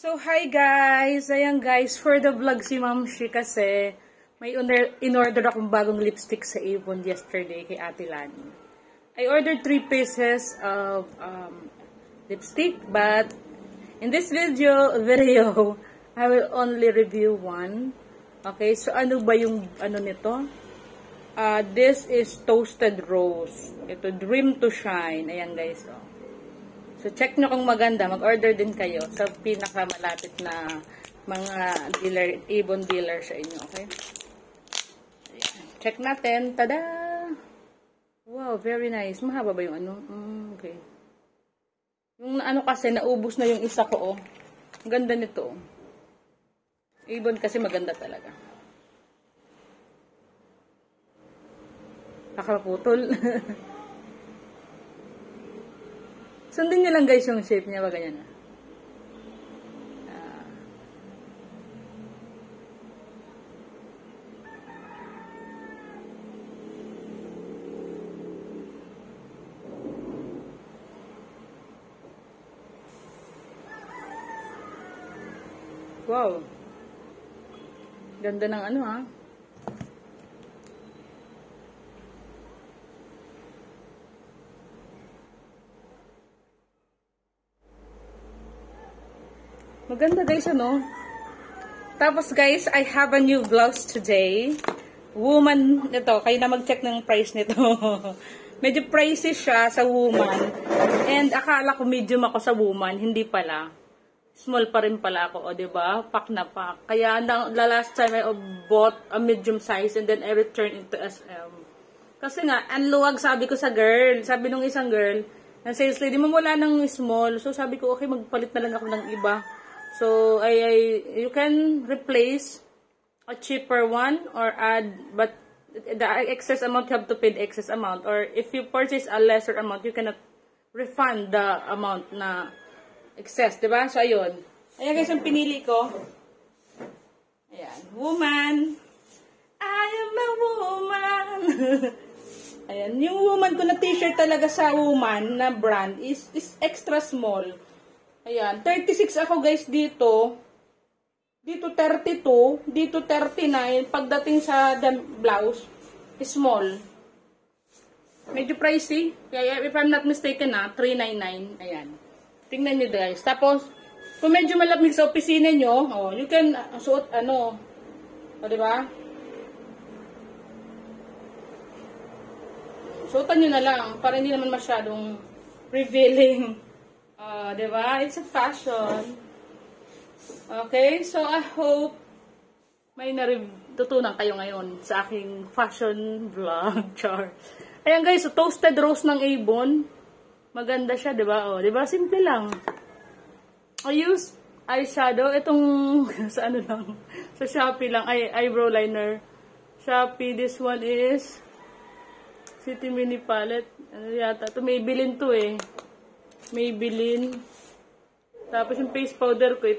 So, hi guys! Ayan guys, for the vlog si Ma'am Shi kasi may in-order akong bagong lipstick sa Avon yesterday kay Ate Lani. I ordered 3 pieces of lipstick, but in this video, I will only review one. Okay, so ano ba yung ano nito? This is Toasted Rose. Ito, Dream to Shine. Ayan guys, oh. So, check nyo kung maganda. Mag-order din kayo sa pinakamalapit na mga dealer, Avon dealer sa inyo. Okay? Ayan. Check natin. Tada! Wow, very nice. Mahaba ba yung ano? Okay. Yung ano kasi, naubos na yung isa ko, oh. Ang ganda nito, oh. Avon kasi maganda talaga. Nakaputol. Sundin nyo lang guys yung shape niya. Wag ganyan na. Wow. Ganda ng ano ha. Maganda guys, ano? Tapos guys, I have a new blouse today. Woman, ito, kayo na mag-check ng price nito. Medyo pricey siya sa woman. And akala ko medium ako sa woman, hindi pala. Small pa rin pala ako, o diba? Pack na pack. Kaya the last time I bought a medium size and then I returned into SM. Kasi nga, ang luwag sabi ko sa girl. Sabi nung isang girl, na sales lady, mamula ng small. So sabi ko, okay, magpalit na lang ako ng iba. So, you can replace a cheaper one or add, but the excess amount, you have to pay the excess amount. Or if you purchase a lesser amount, you cannot refund the amount na excess, diba? So, ayun. Ayan guys, ang pinili ko. Ayan. Woman. I am a woman. Ayan. Yung woman ko na t-shirt talaga sa woman na brand is extra small. Ayan, 36 ako guys dito. Dito 32, dito 39. Pagdating sa blouse, small. Medyo pricey. Kaya if I'm not mistaken na, 399. Ayan. Tingnan nyo guys. Tapos, kung medyo malamig sa opisina nyo, oh, you can suot ano. O, diba? Suotan nyo na lang para hindi naman masyadong revealing. Diba? It's a fashion. Okay? So, I hope may natutunan kayo ngayon sa aking fashion vlog. Char. Ayan guys, so Toasted Rose ng Avon. Maganda siya, diba? O, diba? Simple lang. I use eyeshadow. Itong, sa ano lang, sa Shopee lang. Eyebrow liner. Shopee, this one is City Mini Palette. Ano yata? Ito, may bilin to eh. Maybelline. Tapos yung face powder ko,